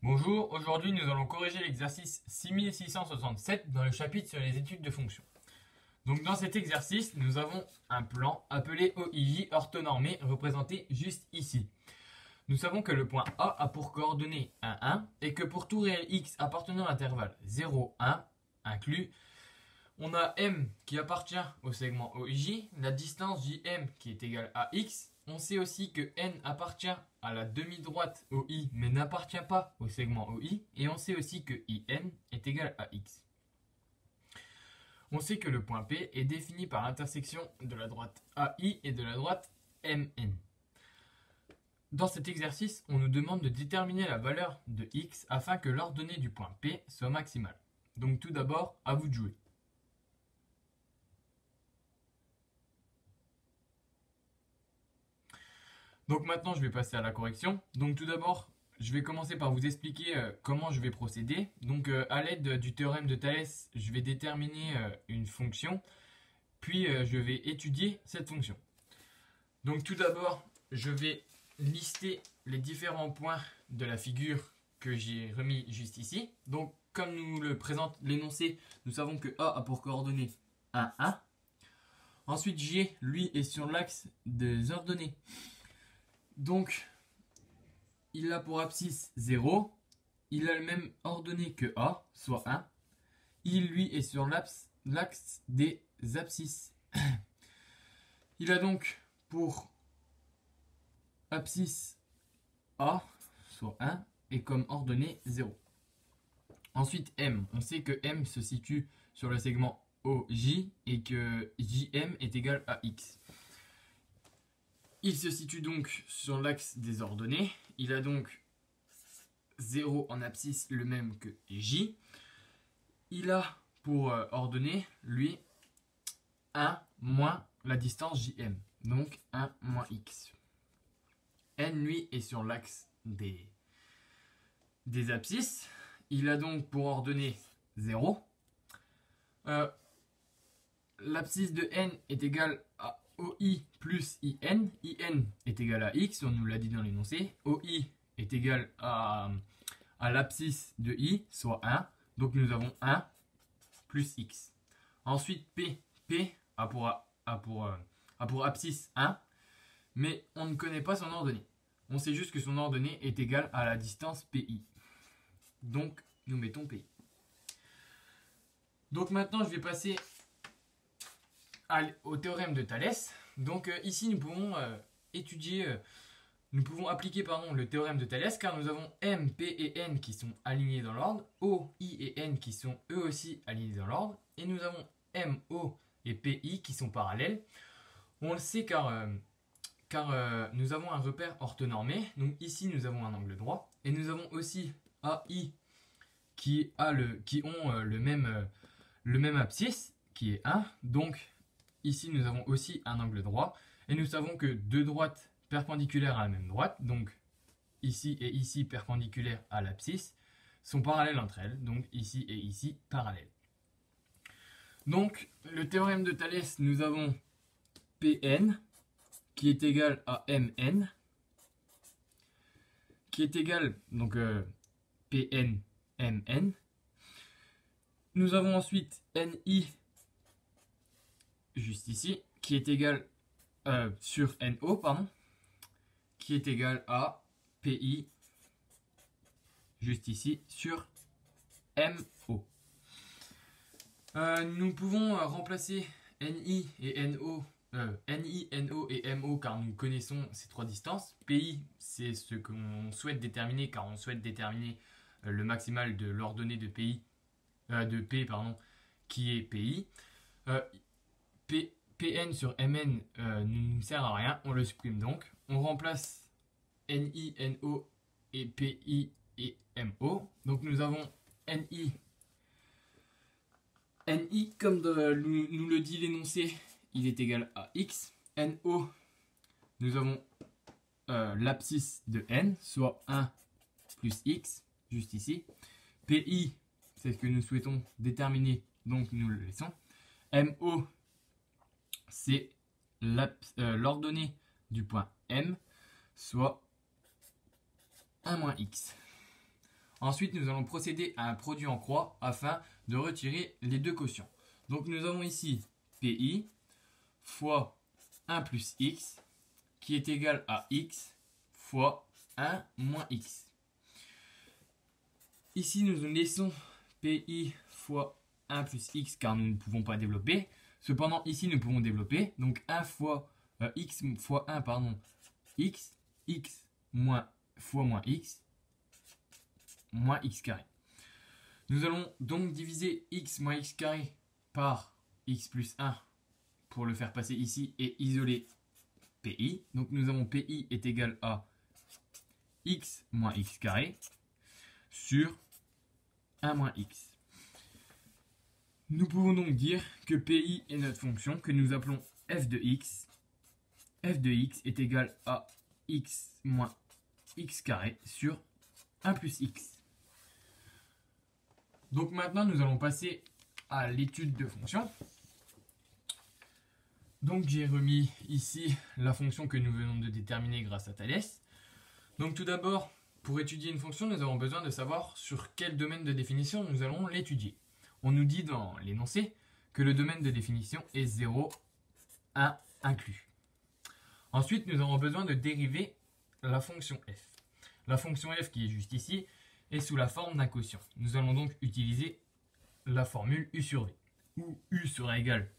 Bonjour, aujourd'hui nous allons corriger l'exercice 6667 dans le chapitre sur les études de fonctions. Donc dans cet exercice, nous avons un plan appelé OIJ orthonormé représenté juste ici. Nous savons que le point A pour coordonnées 1, 1 et que pour tout réel x appartenant à l'intervalle 0, 1 inclus, on a M qui appartient au segment OIJ, la distance JM qui est égale à x. On sait aussi que N appartient à la demi-droite OI mais n'appartient pas au segment OI. Et on sait aussi que IN est égal à x. On sait que le point P est défini par l'intersection de la droite AI et de la droite MN. Dans cet exercice, on nous demande de déterminer la valeur de x afin que l'ordonnée du point P soit maximale. Donc tout d'abord, à vous de jouer. Donc maintenant, je vais passer à la correction. Donc tout d'abord, je vais commencer par vous expliquer comment je vais procéder. Donc à l'aide du théorème de Thalès, je vais déterminer une fonction, puis je vais étudier cette fonction. Donc tout d'abord, je vais lister les différents points de la figure que j'ai remis juste ici. Donc comme nous le présente l'énoncé, nous savons que A a pour coordonnées 1, 1. Ensuite, J, lui, est sur l'axe des ordonnées. Donc, il a pour abscisse 0, il a le même ordonnée que A, soit 1. Il, lui, est sur l'axe des abscisses. Il a donc pour abscisse A, soit 1, et comme ordonnée 0. Ensuite, M. On sait que M se situe sur le segment OJ et que JM est égal à X. Il se situe donc sur l'axe des ordonnées. Il a donc 0 en abscisse, le même que J. Il a pour ordonnée, lui, 1 moins la distance JM. Donc 1 moins X. N, lui, est sur l'axe des abscisses. Il a donc pour ordonnée 0. L'abscisse de N est égale à OI plus IN. IN est égal à X, on nous l'a dit dans l'énoncé. OI est égal à l'abscisse de I, soit 1. Donc nous avons 1 plus X. Ensuite, P a pour abscisse 1, mais on ne connaît pas son ordonnée. On sait juste que son ordonnée est égale à la distance PI. Donc nous mettons PI. Donc maintenant, je vais passer au théorème de Thalès. Donc ici nous pouvons appliquer le théorème de Thalès car nous avons M, P et N qui sont alignés dans l'ordre, O, I et N qui sont eux aussi alignés dans l'ordre, et nous avons M, O et P, I qui sont parallèles. On le sait car nous avons un repère orthonormé, donc ici nous avons un angle droit, et nous avons aussi AI qui ont le même abscisse qui est 1, donc ici, nous avons aussi un angle droit. Et nous savons que deux droites perpendiculaires à la même droite, donc ici et ici perpendiculaires à l'abscisse, sont parallèles entre elles. Donc ici et ici parallèles. Donc, le théorème de Thalès, nous avons Pn qui est égal à Mn, qui est égal, donc Pn, Mn. Nous avons ensuite Ni, juste ici, qui est égal sur NO, qui est égal à PI, juste ici, sur MO. Nous pouvons remplacer NI, NO et MO car nous connaissons ces trois distances. PI, c'est ce qu'on souhaite déterminer car on souhaite déterminer le maximal de l'ordonnée de P, qui est PI. Pn sur Mn ne nous sert à rien, on le supprime donc. On remplace Ni, No et Pi et Mo. Donc nous avons Ni comme nous le dit l'énoncé, il est égal à X. No, nous avons l'abscisse de N, soit 1 plus X, juste ici. Pi, c'est ce que nous souhaitons déterminer, donc nous le laissons. Mo, c'est l'ordonnée du point M, soit 1 moins X. Ensuite, nous allons procéder à un produit en croix afin de retirer les deux quotients. Donc nous avons ici PI fois 1 plus x qui est égal à x fois 1 moins x. Ici, nous laissons PI fois 1 plus x car nous ne pouvons pas développer. Cependant, ici, nous pouvons développer. Donc 1 fois x fois 1, pardon, x moins fois moins x carré. Nous allons donc diviser x moins x carré par x plus 1 pour le faire passer ici et isoler PI. Donc nous avons PI est égal à x moins x carré sur 1 moins x. Nous pouvons donc dire que PI est notre fonction que nous appelons f de x. F de x est égal à x moins x carré sur 1 plus x. Donc maintenant, nous allons passer à l'étude de fonctions. Donc j'ai remis ici la fonction que nous venons de déterminer grâce à Thalès. Donc tout d'abord, pour étudier une fonction, nous avons besoin de savoir sur quel domaine de définition nous allons l'étudier. On nous dit dans l'énoncé que le domaine de définition est 0, 1 inclus. Ensuite, nous avons besoin de dériver la fonction f. La fonction f qui est juste ici est sous la forme d'un quotient. Nous allons donc utiliser la formule u sur v, où u sera égal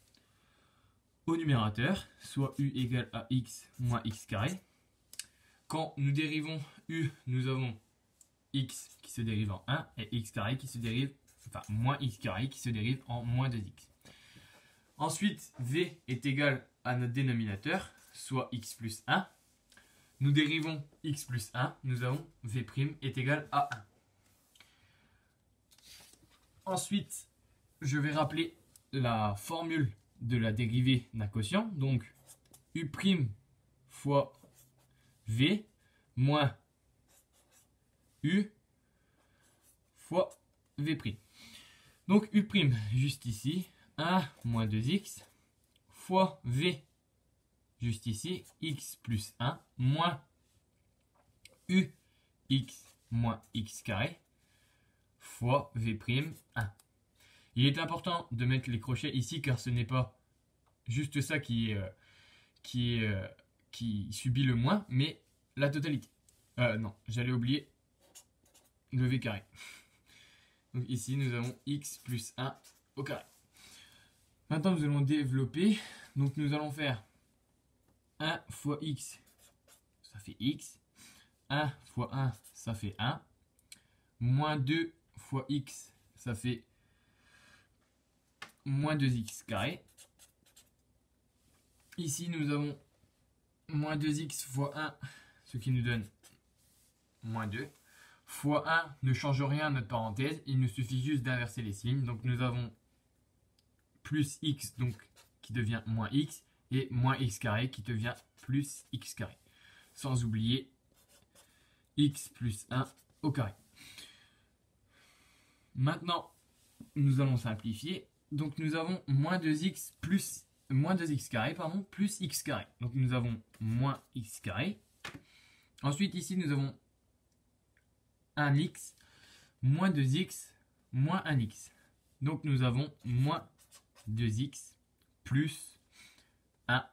au numérateur, soit u égale à x moins x carré. Quand nous dérivons u, nous avons x qui se dérive en 1 et x carré qui se dérive, enfin moins x carré qui se dérive en moins 2x. Ensuite, v est égal à notre dénominateur, soit x plus 1. Nous dérivons x plus 1, nous avons v' est égal à 1. Ensuite, je vais rappeler la formule de la dérivée d'un quotient. Donc, u' fois v moins u fois v'. Donc, u' juste ici, 1 moins 2x fois v juste ici, x plus 1 moins u x moins x carré fois v', 1. Il est important de mettre les crochets ici car ce n'est pas juste ça qui subit le moins, mais la totalité. Non, j'allais oublier le v carré. Donc ici, nous avons x plus 1 au carré. Maintenant, nous allons développer. Donc nous allons faire 1 fois x, ça fait x. 1 fois 1, ça fait 1. Moins 2 fois x, ça fait moins 2x carré. Ici, nous avons moins 2x fois 1, ce qui nous donne moins 2. Fois 1 ne change rien à notre parenthèse, il nous suffit juste d'inverser les signes. Donc nous avons plus x donc, qui devient moins x, et moins x carré qui devient plus x carré. Sans oublier x plus 1 au carré. Maintenant, nous allons simplifier. Donc nous avons moins 2x carré plus x carré. Donc nous avons moins x carré. Ensuite ici nous avons 1x moins 2x moins 1x. Donc nous avons moins 2x plus 1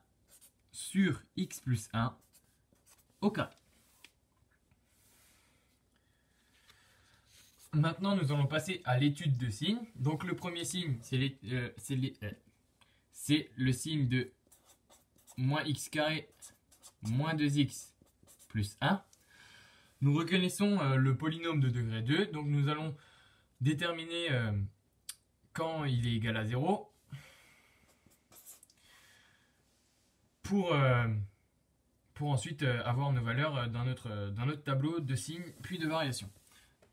sur x plus 1 au carré. Maintenant, nous allons passer à l'étude de signes. Donc, le premier signe, c'est le signe de moins x carré moins 2x plus 1. Nous reconnaissons le polynôme de degré 2. Donc, nous allons déterminer quand il est égal à 0 pour ensuite avoir nos valeurs dans notre tableau de signes puis de variations.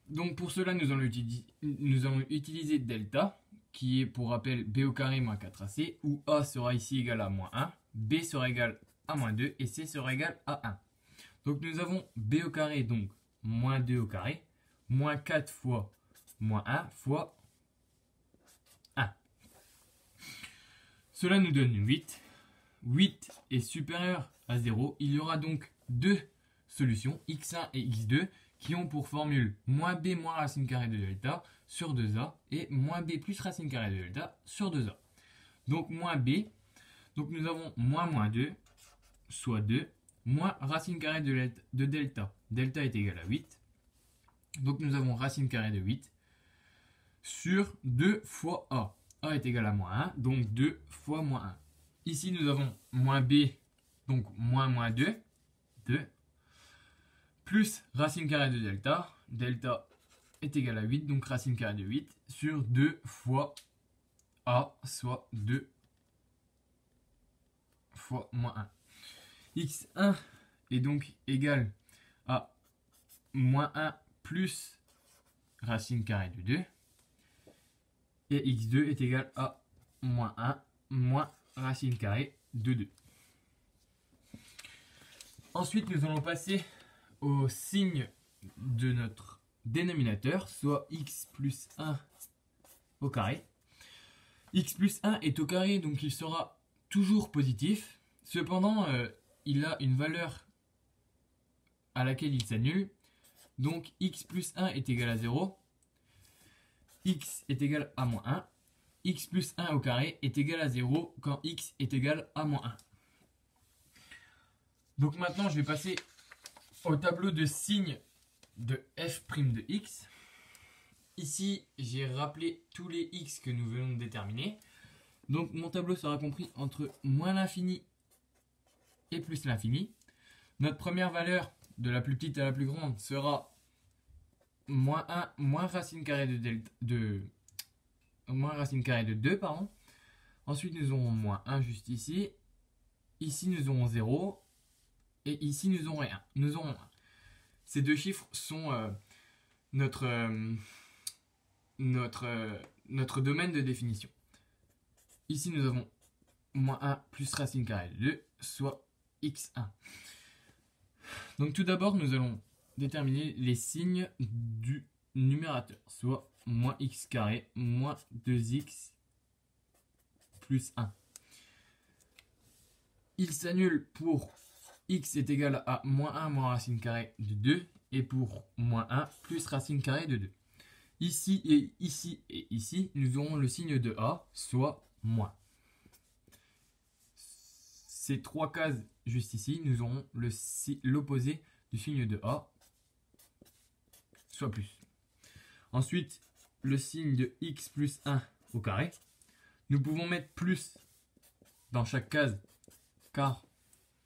Donc pour cela, nous allons utiliser delta, qui est pour rappel b au carré moins 4ac, où a sera ici égal à moins 1, b sera égal à moins 2 et c sera égal à 1. Donc nous avons b au carré, donc moins 2 au carré, moins 4 fois moins 1 fois 1. Cela nous donne 8. 8 est supérieur à 0. Il y aura donc deux solutions, x1 et x2, qui ont pour formule moins b moins racine carrée de delta sur 2a et moins b plus racine carrée de delta sur 2a. Donc moins b, donc nous avons moins 2, soit 2, moins racine carrée de delta. Delta est égal à 8. Donc nous avons racine carrée de 8 sur 2 fois a. A est égal à moins 1, donc 2 fois moins 1. Ici nous avons moins b, donc moins 2, 2, plus racine carrée de delta. Delta est égal à 8, donc racine carrée de 8 sur 2 fois a, soit 2 fois moins 1. x1 est donc égal à moins 1 plus racine carrée de 2. Et x2 est égal à moins 1 moins racine carrée de 2. Ensuite, nous allons passer au signe de notre dénominateur, soit x plus 1 au carré. X plus 1 est au carré, donc il sera toujours positif. Cependant, il a une valeur à laquelle il s'annule. Donc x plus 1 est égal à 0. X est égal à moins 1. X plus 1 au carré est égal à 0 quand x est égal à moins 1. Donc maintenant, je vais passer au tableau de signes de f' de x. Ici, j'ai rappelé tous les x que nous venons de déterminer. Donc mon tableau sera compris entre moins l'infini et plus l'infini. Notre première valeur, de la plus petite à la plus grande, sera moins 1 moins racine carrée moins racine carrée de 2, pardon. Ensuite, nous aurons moins 1 juste ici. Ici, nous aurons 0. Et ici, nous aurons rien. Nous aurons 1. Ces deux chiffres sont notre domaine de définition. Ici, nous avons moins 1 plus racine carrée de 2, soit x1. Donc tout d'abord, nous allons déterminer les signes du numérateur, soit moins x carré moins 2x plus 1. Il s'annule pour x est égal à moins 1 moins racine carrée de 2 et pour moins 1 plus racine carrée de 2. Ici et ici et ici, nous aurons le signe de a, soit moins. Ces trois cases juste ici, nous aurons l'opposé du signe de a, soit plus. Ensuite, le signe de x plus 1 au carré. Nous pouvons mettre plus dans chaque case car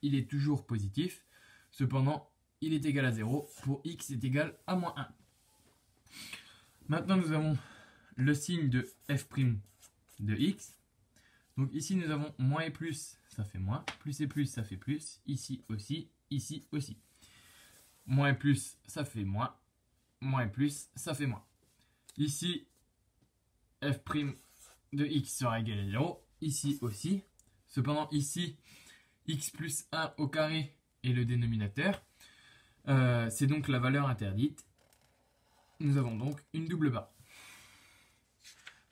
il est toujours positif. Cependant, il est égal à 0 pour x est égal à moins 1. Maintenant, nous avons le signe de f' de x. Donc ici, nous avons moins et plus, ça fait moins. Plus et plus, ça fait plus. Ici aussi, ici aussi. Moins et plus, ça fait moins. Moins et plus, ça fait moins. Ici, f' de x sera égal à 0. Ici aussi. Cependant, ici, x plus 1 au carré est le dénominateur. C'est donc la valeur interdite. Nous avons donc une double barre.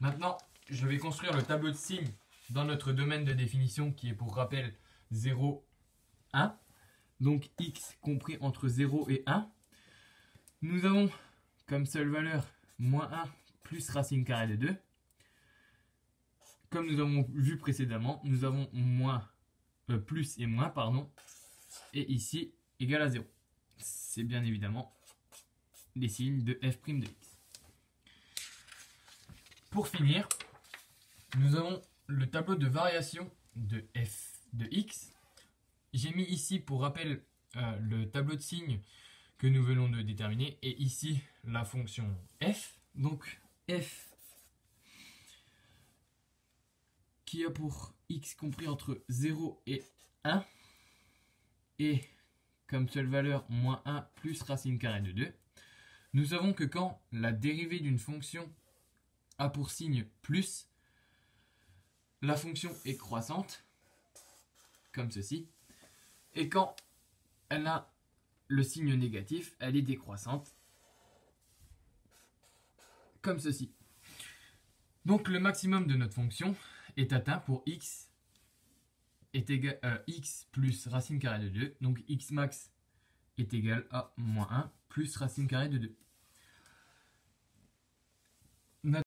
Maintenant, je vais construire le tableau de signes dans notre domaine de définition qui est pour rappel 0, 1. Donc x compris entre 0 et 1. Nous avons comme seule valeur moins 1 plus racine carrée de 2. Comme nous avons vu précédemment, nous avons plus et moins, pardon. Et ici, égal à 0. C'est bien évidemment les signes de f' de x. Pour finir, nous avons le tableau de variation de f de x. J'ai mis ici pour rappel le tableau de signes que nous venons de déterminer et ici la fonction f. Donc f qui a pour x compris entre 0 et 1 et comme seule valeur moins 1 plus racine carrée de 2. Nous savons que quand la dérivée d'une fonction a pour signe plus, la fonction est croissante, comme ceci, et quand elle a le signe négatif, elle est décroissante, comme ceci. Donc le maximum de notre fonction est atteint pour x est égal à x plus racine carrée de 2, donc x max est égal à moins 1 plus racine carrée de 2.